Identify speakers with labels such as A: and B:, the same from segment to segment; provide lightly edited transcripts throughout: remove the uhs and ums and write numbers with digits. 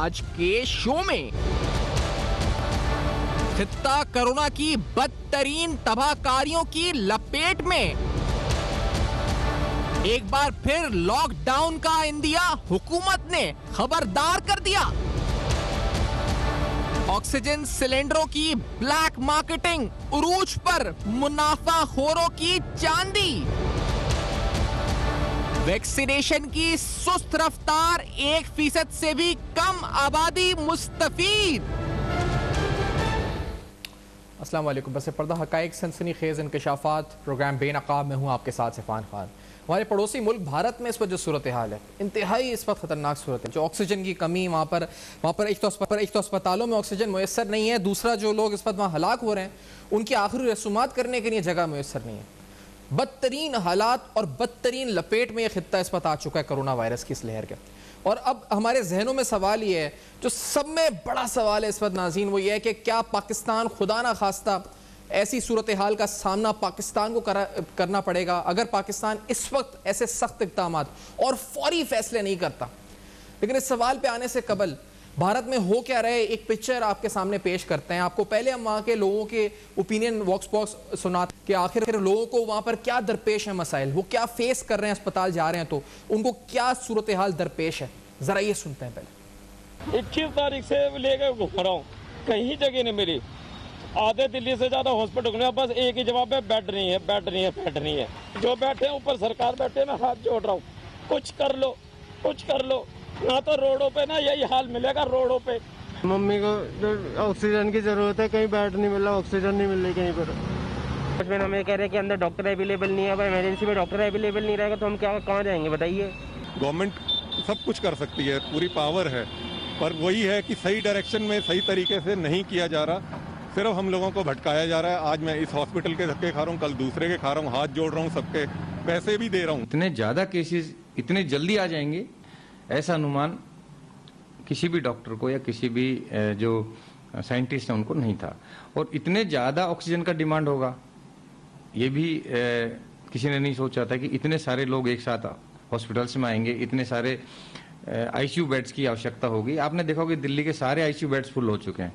A: आज के शो में। खित्ता कोरोना की बदतरीन तबाहकारियों की लपेट में। एक बार फिर लॉकडाउन का इंदिया हुकूमत ने खबरदार कर दिया। ऑक्सीजन सिलेंडरों की ब्लैक मार्केटिंग उरूज पर, मुनाफाखोरों की चांदी। वैक्सीनेशन की सुस्त रफ्तार, 1% से भी कम आबादी मुस्तफीद। अस्सलाम वालेकुम। बस पर्दा हकाइक सनसनीखेज इंकशाफात प्रोग्राम बेनकाब में हूँ आपके साथ सिफान खान। हमारे पड़ोसी मुल्क भारत में इस वक्त जो सूरत हाल है, इंतहाई इस वक्त खतरनाक सूरत है। जो ऑक्सीजन की कमी, वहाँ पर एक तो अस्पतालों में ऑक्सीजन मुयसर नहीं है, दूसरा जो लोग इस वक्त वहाँ हलाक हो रहे हैं उनकी आखिरी रसूमात करने के लिए जगह मुयसर नहीं है। बदतरीन हालात और बदतरीन लपेट में यह खित्ता इस वक्त आ चुका है कोरोना वायरस की इस लहर के। और अब हमारे जहनों में सवाल ये है, जो सब में बड़ा सवाल है इस वक्त नाज़रीन, वो ये है कि क्या पाकिस्तान खुदा ना खास्ता ऐसी सूरत हाल का सामना पाकिस्तान को करना पड़ेगा अगर पाकिस्तान इस वक्त ऐसे सख्त इक़दाम और फौरी फैसले नहीं करता। लेकिन इस सवाल पे आने से कबल भारत में हो क्या रहे, एक पिक्चर आपके सामने पेश करते हैं। आपको पहले हम वहाँ के लोगों के ओपिनियन वॉक्स बॉक्स सुनाते कि आखिर लोगों को वहाँ पर क्या दरपेश है मसाइल, वो क्या फेस कर रहे हैं, अस्पताल जा रहे हैं तो उनको क्या सूरत हाल दरपेश है। जरा ये सुनते हैं पहले।
B: 21 तारीख से लेकर घूम रहा हूँ, कहीं जगह नहीं मिली। आधे दिल्ली से ज्यादा हॉस्पिटल, बस एक ही जवाब है, बेड नहीं है, बेड नहीं है, बेड नहीं है। जो बैठे हैं ऊपर सरकार बैठे, मैं हाथ जोड़ रहा हूँ, कुछ कर लो, कुछ कर लो। ना तो रोडों पे ना यही हाल मिलेगा रोडों पे।
C: मम्मी को ऑक्सीजन की जरूरत है, कहीं बेड नहीं मिल रहा, ऑक्सीजन नहीं मिल रही कहीं पर।
D: उसमें हमें कह रहे हैं कि अंदर डॉक्टर अवेलेबल नहीं है। अब इमरजेंसी में डॉक्टर अवेलेबल नहीं रहेगा तो हम कहाँ जाएंगे बताइए।
E: गवर्नमेंट सब कुछ कर सकती है, पूरी पावर है, पर वही है कि सही डायरेक्शन में सही तरीके से नहीं किया जा रहा। सिर्फ हम लोगों को भटकाया जा रहा है। आज मैं इस हॉस्पिटल के धक्के खा रहा हूँ, कल दूसरे के खा रहा हूँ, हाथ जोड़ रहा हूँ, सबके पैसे भी दे रहा हूँ।
F: इतने ज़्यादा केसेस इतने जल्दी आ जाएंगे ऐसा अनुमान किसी भी डॉक्टर को या किसी भी जो साइंटिस्ट हैं उनको नहीं था। और इतने ज़्यादा ऑक्सीजन का डिमांड होगा ये भी किसी ने नहीं सोचा था कि इतने सारे लोग एक साथ हॉस्पिटल्स में आएंगे, इतने सारे आईसीयू बेड्स की आवश्यकता होगी। आपने देखा कि दिल्ली के सारे आईसीयू बेड्स फुल हो चुके हैं।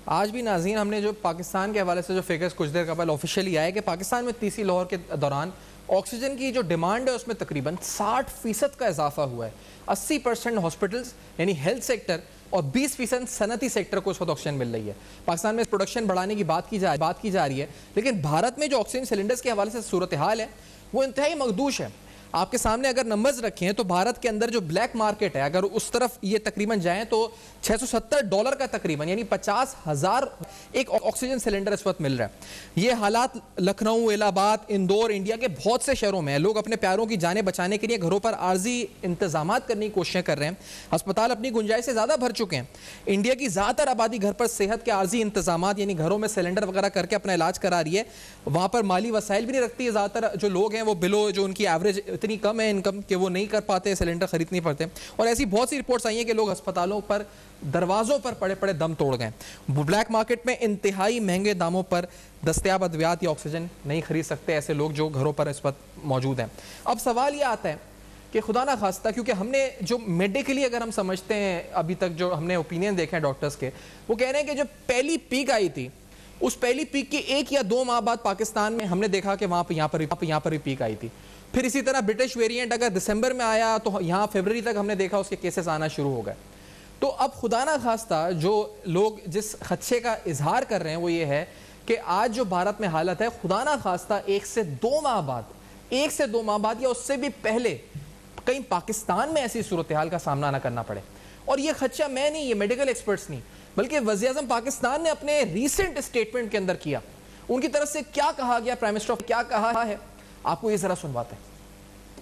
A: आज भी नाज़रीन हमने जो पाकिस्तान के हवाले से जो फिगर्स कुछ देर कबल ऑफिशियली आए कि पाकिस्तान में तीसरी लहर के दौरान ऑक्सीजन की जो डिमांड है उसमें तकरीबन 60% का इजाफा हुआ है। 80% हॉस्पिटल्स यानी हेल्थ सेक्टर और 20% सनती सेक्टर को इस वक्त ऑक्सीजन मिल रही है। पाकिस्तान में प्रोडक्शन बढ़ाने की बात की जा रही है, लेकिन भारत में जो ऑक्सीजन सिलेंडर्स के हवाले से सूरत हाल है वो इंतहाई मखदूश है। आपके सामने अगर नंबर्स रखे हैं तो भारत के अंदर जो ब्लैक मार्केट है, अगर उस तरफ ये तकरीबन जाएं तो $670 का तकरीबन यानी 50,000 एक ऑक्सीजन सिलेंडर इस वक्त मिल रहा है। ये हालात लखनऊ, इलाहाबाद, इंदौर, इंडिया के बहुत से शहरों में है। लोग अपने प्यारों की जानें बचाने के लिए घरों पर आर्जी इंतजामात करने की कोशिशें कर रहे हैं। अस्पताल अपनी गुंजाइश से ज़्यादा भर चुके हैं। इंडिया की ज़्यादातर आबादी घर पर सेहत के आर्जी इंतजामात यानी घरों में सिलेंडर वगैरह करके अपना इलाज करा रही है। वहाँ पर माली वसाइल भी नहीं रखती है। ज़्यादातर जो लोग हैं वो बिलो जो उनकी एवरेज इतनी कम है इनकम कि वो नहीं कर पाते, सिलेंडर खरीद नहीं पाते। और ऐसी बहुत सी रिपोर्ट्स आई हैं कि लोग अस्पतालों पर दरवाजों पर पड़े पड़े दम तोड़ गए। ब्लैक मार्केट में इंतहाई महंगे दामों पर दस्तयाब अद्वियात या ऑक्सीजन नहीं खरीद सकते ऐसे लोग जो घरों पर इस वक्त मौजूद हैं। अब सवाल ये आता है कि खुदा ना खास्ता, क्योंकि हमने जो मेडिकली अगर हम समझते हैं, अभी तक जो हमने ओपिनियन देखे हैं डॉक्टर्स के, वो कह रहे हैं कि जो पहली पीक आई थी उस पहली पीक के 1 या 2 माह बाद पाकिस्तान में हमने देखा कि वहाँ पर यहाँ पर भी पीक आई थी। फिर इसी तरह ब्रिटिश वेरिएंट अगर दिसंबर में आया तो यहाँ फरवरी तक हमने देखा उसके केसेस आना शुरू हो गए। तो अब खुदा ना खास्ता जो लोग जिस खदशे का इजहार कर रहे हैं वो ये है कि आज जो भारत में हालत है, खुदा ना खास्ता 1 से 2 माह बाद या उससे भी पहले कहीं पाकिस्तान में ऐसी सूरत हाल का सामना ना करना पड़े। और ये खदशा मैं नहीं, ये मेडिकल एक्सपर्ट्स नहीं, बल्कि वज़ीर-ए-आज़म पाकिस्तान ने अपने रिसेंट स्टेटमेंट के अंदर किया। उनकी तरफ से क्या कहा गया, प्राइम मिनिस्टर क्या कहा है, आपको ये जरा सुनवाते हैं।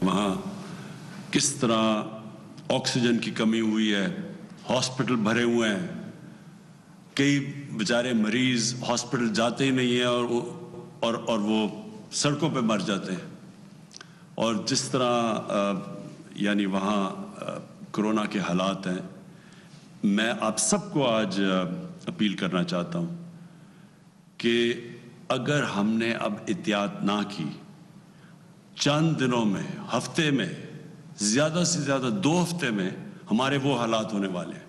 G: वहां किस तरह ऑक्सीजन की कमी हुई है, हॉस्पिटल भरे हुए हैं, कई बेचारे मरीज हॉस्पिटल जाते ही नहीं है और वो सड़कों पे मर जाते हैं। और जिस तरह यानी वहाँ कोरोना के हालात हैं, मैं आप सबको आज अपील करना चाहता हूँ कि अगर हमने अब एहतियात ना की, चंद दिनों में, हफ्ते में, ज्यादा से ज्यादा 2 हफ्ते में हमारे वो हालात होने वाले हैं।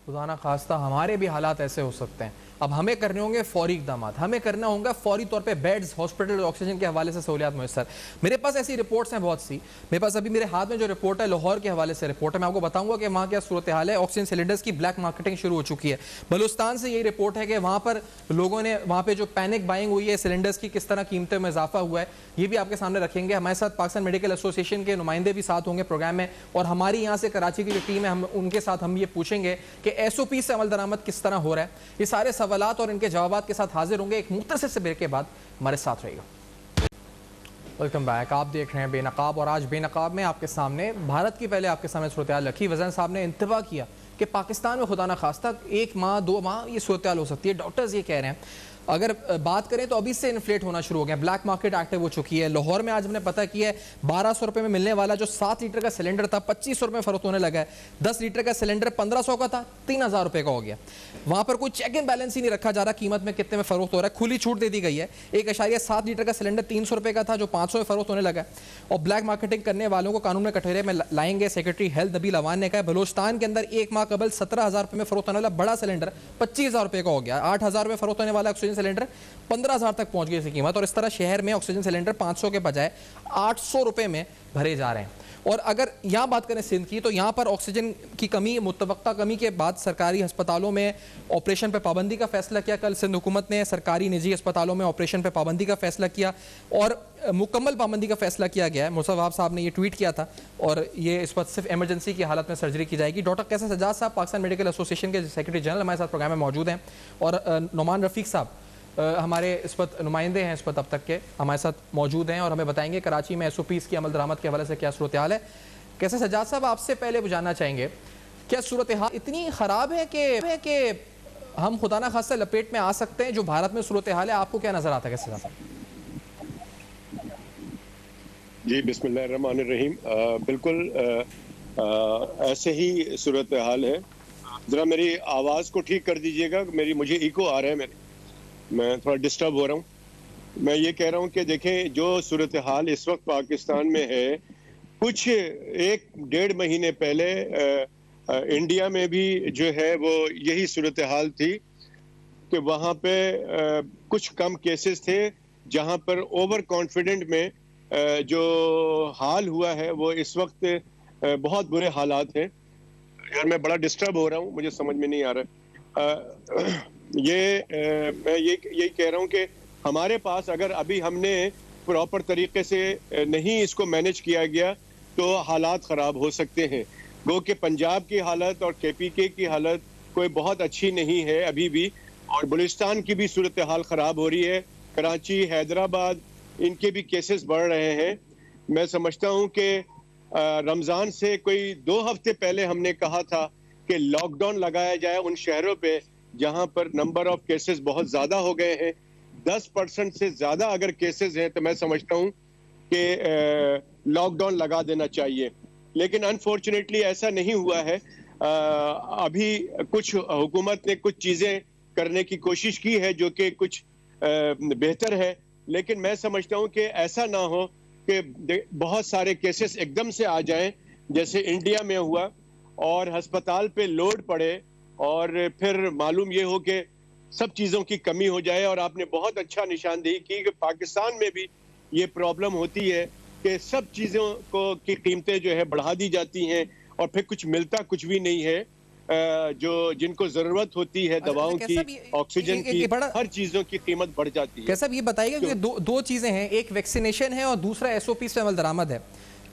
A: खुदा ना खास्ता हमारे भी हालात ऐसे हो सकते हैं। अब हमें करने होंगे फौरी इकदाम, हमें करना होगा फौरी तौर पे बेड्स, हॉस्पिटल, ऑक्सीजन के हवाले से सहूलियात मुयस्सर। मेरे पास ऐसी रिपोर्ट्स हैं बहुत सी। मेरे पास अभी मेरे हाथ में जो रिपोर्ट है लाहौर के हवाले से रिपोर्ट है, मैं आपको बताऊंगा कि वहाँ क्या सूरत हाल है। ऑक्सीजन सिलेंडर्स की ब्लैक मार्केटिंग शुरू हो चुकी है। बलूचिस्तान से यही रिपोर्ट है कि वहाँ पर लोगों ने, वहाँ पे जो पैनिक बाइंग हुई है सिलेंडर्स की, किस तरह कीमतों में इजाफा हुआ है, ये भी आपके सामने रखेंगे। हमारे साथ पाकिस्तान मेडिकल एसोसिएशन के नुमाइंदे भी साथ होंगे प्रोग्राम में, और हमारी यहाँ से कराची की जो टीम है, हम उनके साथ हम ये पूछेंगे कि SOP से अमल दरामद किस तरह हो रहा है। ये सारे सवालात और इनके जवाब के साथ हाजिर होंगे एक मुख्तसर से ब्रेक के बाद। हमारे साथ रहिएगा। Welcome back. आप देख रहे हैं बेनकाब, और आज बेनकाब में आपके सामने भारत की पहले आपके सामने सूरत हाल रखी। वज़न साहब ने इंतबा किया कि पाकिस्तान में खुदा न खास्ता 1 माह 2 माह ये सूरत हाल हो सकती है। डॉक्टर्स ये कह रहे हैं, अगर बात करें तो अभी से इन्फ्लेट होना शुरू हो गया, ब्लैक मार्केट एक्टिव हो चुकी है। लाहौर में आज हमने पता किया है 1200 रुपये में मिलने वाला जो 7 लीटर का सिलेंडर था 2500 रुपये में फरोख्त होने लगा है। 10 लीटर का सिलेंडर 1500 का था 3000 रुपये का हो गया। वहाँ पर कोई चेक एंड बैलेंस ही नहीं रखा जा रहा कीमत में कितने में फरोख्त हो रहा है, खुली छूट दे दी गई है। 1.7 लीटर का सिलेंडर 300 रुपये का था जो 500 में फरोख्त होने लगा है। और ब्लैक मार्केटिंग करने वालों को कानून में कटघरे में लाएंगे। सेक्रेटरी हेल्थ नबील अवान ने कहा बलूचिस्तान के अंदर 1 माह कबल 17,000 रुपये में फरोख्त होने वाला बड़ा सिलेंडर 25,000 रुपये का हो गया। 8,000 में फरोख्त होने वाला ऑक्सीजन सिलेंडर 15,000 तक पहुंच गई इसकी कीमत। और इस तरह शहर में ऑक्सीजन सिलेंडर 500 के बजाय 800 रुपये में भरे जा रहे हैं। और अगर यहाँ बात करें सिंध की, तो यहाँ पर ऑक्सीजन की कमी, मुतवक्का कमी के बाद सरकारी अस्पतालों में ऑपरेशन पर पाबंदी का फैसला किया। कल सिंध हुकूमत ने सरकारी निजी अस्पतालों में ऑपरेशन पर पाबंदी का फैसला किया और मुकम्मल पाबंदी का फैसला किया गया है। मुसव्वब साहब ने ये ट्वीट किया था, और ये इस वक्त सिर्फ इमरजेंसी की हालत में सर्जरी की जाएगी। डॉक्टर कैसर सज्जाद साहब पाकिस्तान मेडिकल एसोसिएशन के सेक्रेटरी जनरल हमारे साथ प्रोग्राम में मौजूद हैं, और नुमान रफ़ीक साहब हमारे इस वक्त नुमाइंदे हैं, इस वक्त अब तक के हमारे साथ मौजूद हैं, और हमें बताएंगे कराची में SOPs की अमल दरामद के हवाले से क्या सूरत हाल है। कैसे सज्जाद साहब, आपसे पहले जानना चाहेंगे, क्या सूरत हाल इतनी ख़राब है कि हम खुदा ना खास्ता लपेट में आ सकते हैं जो भारत में सूरत हाल है? आपको क्या नज़र आता है कैसे साहब?
H: जी बिस्मिल्लाहिर्रहमानिर्रहीम। बिल्कुल ऐसे ही सूरत हाल है। ज़रा मेरी आवाज़ को ठीक कर दीजिएगा, मुझे इको आ रहा है, मैं थोड़ा डिस्टर्ब हो रहा हूँ। मैं ये कह रहा हूँ कि देखें जो सूरत हाल इस वक्त पाकिस्तान में है, कुछ 1-1.5 महीने पहले इंडिया में भी जो है वो यही सूरत हाल थी कि वहाँ पे कुछ कम केसेस थे, जहाँ पर ओवर कॉन्फिडेंट में जो हाल हुआ है वो इस वक्त बहुत बुरे हालात हैं। यार मैं बड़ा डिस्टर्ब हो रहा हूँ, मुझे समझ में नहीं आ रहा। मैं यही कह रहा हूँ कि हमारे पास अगर अभी हमने प्रॉपर तरीके से नहीं इसको मैनेज किया गया तो हालात ख़राब हो सकते हैं। गो कि पंजाब की हालत और KPK की हालत कोई बहुत अच्छी नहीं है अभी भी, और बलूचिस्तान की भी सूरत हाल ख़राब हो रही है। कराची, हैदराबाद, इनके भी केसेस बढ़ रहे हैं। मैं समझता हूँ कि रमज़ान से कोई 2 हफ्ते पहले हमने कहा था कि लॉकडाउन लगाया जाए उन शहरों पे जहां पर नंबर ऑफ केसेस बहुत ज़्यादा हो गए हैं। 10% से ज़्यादा अगर केसेस हैं तो मैं समझता हूं कि लॉकडाउन लगा देना चाहिए, लेकिन अनफॉर्चुनेटली ऐसा नहीं हुआ है। अभी कुछ हुकूमत ने कुछ चीज़ें करने की कोशिश की है जो कि कुछ बेहतर है, लेकिन मैं समझता हूं कि ऐसा ना हो कि बहुत सारे केसेस एकदम से आ जाएं जैसे इंडिया में हुआ और अस्पताल पे लोड पड़े और फिर मालूम ये हो कि सब चीज़ों की कमी हो जाए। और आपने बहुत अच्छा निशानदेही की कि पाकिस्तान में भी ये प्रॉब्लम होती है कि सब चीज़ों की कीमतें जो है बढ़ा दी जाती हैं और फिर कुछ मिलता कुछ भी नहीं है। जो जिनको ज़रूरत होती है दवाओं की, ऑक्सीजन की, हर चीज़ों की कीमत बढ़ जाती है।
A: कैसा ये बताइएगा, क्योंकि दो चीज़ें हैं, एक वैक्सीनेशन है और दूसरा SOP से अमल दरामद है।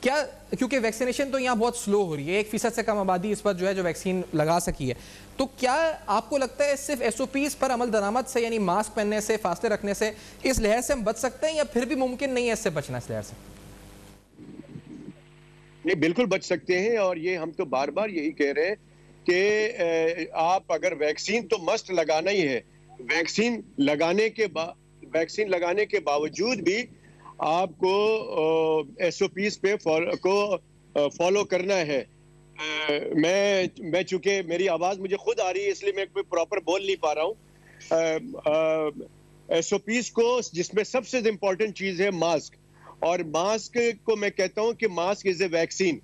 A: क्या, क्योंकि वैक्सीनेशन तो यहाँ बहुत स्लो हो रही है, 1% से कम आबादी इस वक्त जो है जो वैक्सीन लगा सकी है, तो क्या आपको लगता है सिर्फ SOPs पर अमल दरामद से, यानी मास्क पहनने से, फासले रखने से, इस लहर से हम बच सकते हैं, या फिर भी मुमकिन नहीं है इससे बचना, इस लहर से?
H: नहीं, बिल्कुल बच सकते हैं, और ये हम तो बार बार यही कह रहे हैं कि आप अगर वैक्सीन तो मस्ट लगाना ही है, वैक्सीन लगाने के बावजूद भी आपको SOPs पे फॉलो करना है। मैं चूंकि मेरी आवाज़ मुझे खुद आ रही है इसलिए मैं कोई प्रॉपर बोल नहीं पा रहा हूँ। SOPs को, जिसमें सबसे इम्पोर्टेंट चीज़ है मास्क, और मास्क को मैं कहता हूँ कि मास्क इज़ ए वैक्सीन।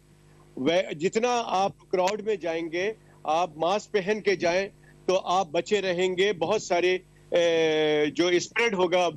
H: जितना आप क्राउड में जाएंगे, आप मास्क पहन के जाएं तो आप बचे रहेंगे। बहुत सारे जो स्प्रेड होगा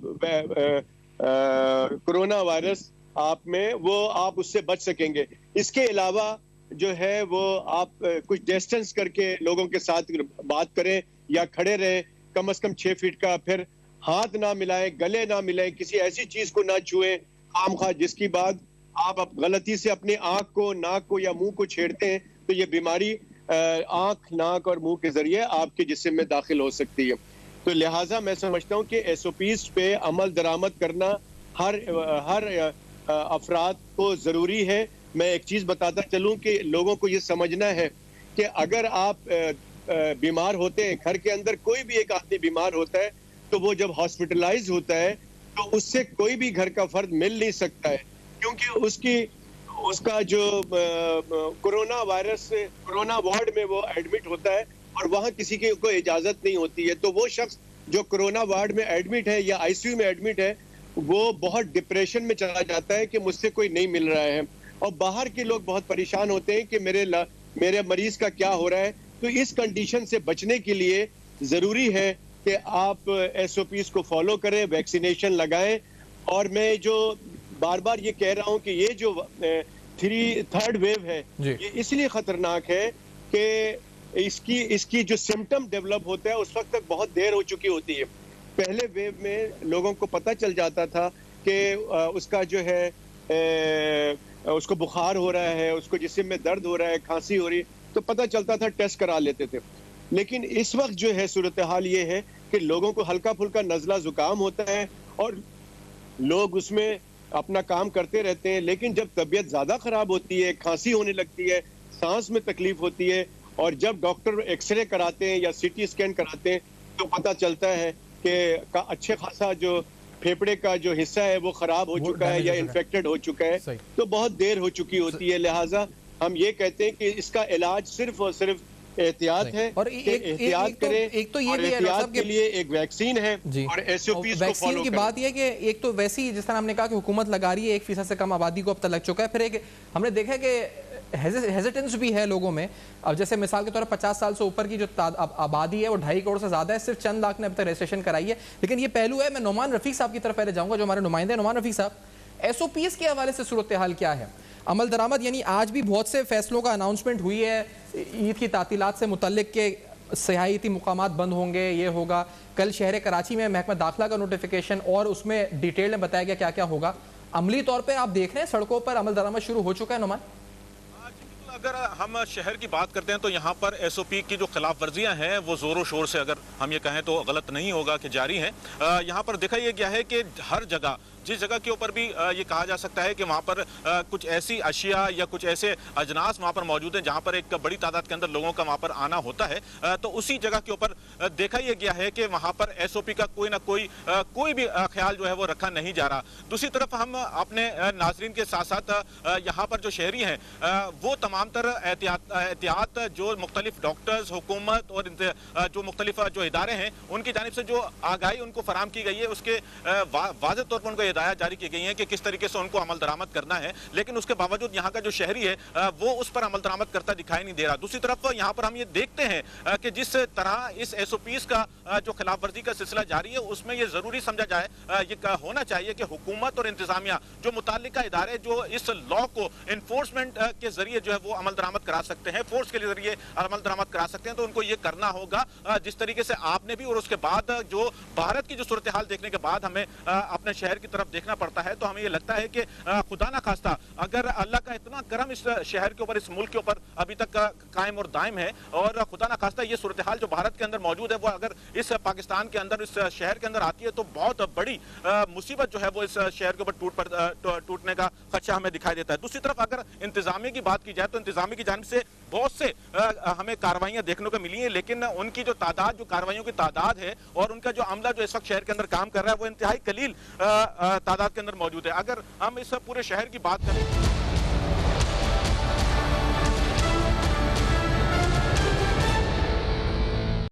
H: कोरोना वायरस आप में, वो आप उससे बच सकेंगे। इसके अलावा जो है वो आप कुछ डिस्टेंस करके लोगों के साथ बात करें या खड़े रहें कम से कम 6 फीट का, फिर हाथ ना मिलाएं, गले ना मिलाएं, किसी ऐसी चीज को ना छुएं खामखा जिसकी बाद आप गलती से अपनी आंख को, नाक को या मुंह को छेड़ते हैं तो ये बीमारी आंख, नाक और मुंह के जरिए आपके जिस्म में दाखिल हो सकती है। तो लिहाजा मैं समझता हूँ कि एसओपीज पे अमल दरामद करना हर अफराद को जरूरी है। मैं एक चीज बताता चलूं कि लोगों को ये समझना है कि अगर आप बीमार होते हैं, घर के अंदर कोई भी एक आदमी बीमार होता है, तो वो जब हॉस्पिटलाइज होता है तो उससे कोई भी घर का फर्द मिल नहीं सकता है, क्योंकि उसका जो कोरोना वार्ड में वो एडमिट होता है और वहां किसी की कोई इजाजत नहीं होती है। तो वो शख्स जो कोरोना वार्ड में एडमिट है या आईसीयू में एडमिट है, वो बहुत डिप्रेशन में चला जाता है कि मुझसे कोई नहीं मिल रहा है, और बाहर के लोग बहुत परेशान होते हैं कि मेरे मरीज का क्या हो रहा है। तो इस कंडीशन से बचने के लिए जरूरी है कि आप एसओपीज को फॉलो करें, वैक्सीनेशन लगाएं। और मैं जो बार बार ये कह रहा हूं कि ये जो थर्ड वेव है ये इसलिए खतरनाक है कि इसकी जो सिम्टम डेवलप होता है उस वक्त तक बहुत देर हो चुकी होती है। पहले वेव में लोगों को पता चल जाता था कि उसका जो है उसको बुखार हो रहा है, उसको जिस्म में दर्द हो रहा है, खांसी हो रही है, तो पता चलता था, टेस्ट करा लेते थे। लेकिन इस वक्त जो है सूरत हाल ये है कि लोगों को हल्का फुल्का नज़ला जुकाम होता है और लोग उसमें अपना काम करते रहते हैं, लेकिन जब तबीयत ज्यादा खराब होती है, खांसी होने लगती है, सांस में तकलीफ होती है, और जब डॉक्टर एक्सरे कराते हैं या सीटी स्कैन कराते हैं तो पता चलता है कि अच्छे खासा जो फेफड़े का जो हिस्सा है वो खराब हो चुका है या इन्फेक्टेड हो चुका है, तो बहुत देर हो चुकी होती है। लिहाजा हम ये कहते हैं कि इसका इलाज सिर्फ और सिर्फ एहतियात है,
A: और
H: एहतियात करें।
A: एक तो ये भी
H: एहतियात के लिए एक वैक्सीन है और एसओपीज को
A: वैक्सीन
H: फॉलो
A: की बात यह है कि एक तो वैसे ही जिस तरह हमने कहा कि हुकूमत लगा रही है, 1% से कम आबादी को अब तक लग चुका है, फिर एक हमने देखा कि हेजिटेंस भी है लोगों में। अब जैसे मिसाल के तौर पर 50 साल से ऊपर की जो आबादी है वो 2.5 करोड़ से ज्यादा है, सिर्फ चंद लाख ने अब तक रजिस्ट्रेशन कराई है। लेकिन ये पहलू है, मैं नुमान रफीक साहब की तरफ पहले जाऊंगा जो हमारे नुमाइंदे। नुमान रफीक साहब, एसओपीज के हवाले से सूरत हाल क्या है? अमल दरामद, यानी आज भी बहुत से फैसलों का अनाउंसमेंट हुई है, ईद की तातीलात से मुतल्लिक के सियाहती मुकामात बंद होंगे, ये होगा। कल शहर कराची में महकमा दाखिला का नोटिफिकेशन और उसमें डिटेल में बताया गया क्या क्या होगा। अमली तौर पर आप देख रहे हैं सड़कों पर अमल दरामद शुरू हो चुका है नुमान?
I: अगर हम शहर की बात करते हैं तो यहाँ पर एसओपी की जो खिलाफ वर्जियाँ हैं वो ज़ोरों शोर से, अगर हम ये कहें तो गलत नहीं होगा कि जारी हैं। यहाँ पर देखा यह गया है कि हर जगह, जिस जगह के ऊपर भी ये कहा जा सकता है कि वहाँ पर कुछ ऐसी अशिया या कुछ ऐसे अजनास वहाँ पर मौजूद हैं जहाँ पर एक बड़ी तादाद के अंदर लोगों का वहाँ पर आना होता है, तो उसी जगह के ऊपर देखा यह गया है कि वहाँ पर एसओपी का कोई ना कोई भी ख्याल जो है वो रखा नहीं जा रहा। दूसरी तरफ हम अपने नाजरीन के साथ साथ यहाँ पर जो शहरी हैं वो तमाम तर एहतियात जो मुख्तलिफ डॉक्टर्स, हुकूमत और जो मुख्तलिफ जो इदारे हैं उनकी जानिब से जो आगाही उनको फराम की गई है, उसके वाज़ेह तौर पर उनको हिदायत जारी की गई है कि किस तरीके से उनको अमल दरामद करना है। लेकिन उसके बावजूद यहाँ का जो शहरी है वो उस पर अमल दरामद करता दिखाई नहीं दे रहा। दूसरी तरफ यहाँ पर हम ये देखते हैं कि जिस तरह इस एसओपीज का जो खिलाफ वर्जी का सिलसिला जारी है, उसमें ये जरूरी समझा जाए, ये होना चाहिए कि हुकूमत और इंतजामिया जो मुताल्लिका इदारे जो इस लॉ को इन्फोर्समेंट के जरिए जो है वो अमल दरामद करा सकते हैं, फोर्स के जरिए अमल दरामद करा सकते हैं, तो उनको ये करना होगा जिस तरीके से आपने भी। और उसके बाद जो भारत की जो सूरत हाल देखने के बाद हमें अपने शहर की तरफ देखना पड़ता है, तो हमें ये लगता है कि खुदा ना खास्ता अगर अल्लाह का इतना करम इस शहर के ऊपर, इस मुल्क के ऊपर अभी तक कायम और दायम है, और खुदा ना खास्ता ये सूरत हाल जो भारत के अंदर मौजूद है वो अगर इस पाकिस्तान के अंदर, इस शहर के अंदर आती है, तो बहुत बड़ी मुसीबत जो है वो इस शहर के ऊपर टूटने का खदशा हमें दिखाई देता है। दूसरी तरफ अगर इंतजामिया की बात की जाए तो इंतजामिया की जानिब से बहुत से हमें कार्रवाइयां देखने को मिली हैं, लेकिन उनकी जो तादाद, जो कार्रवाइयों की तादाद है और उनका जो अमला जो इस वक्त शहर के अंदर काम कर रहा है वो इंतहाई कलील तादाद के अंदर मौजूद है। अगर हम इस पूरे शहर की बात करें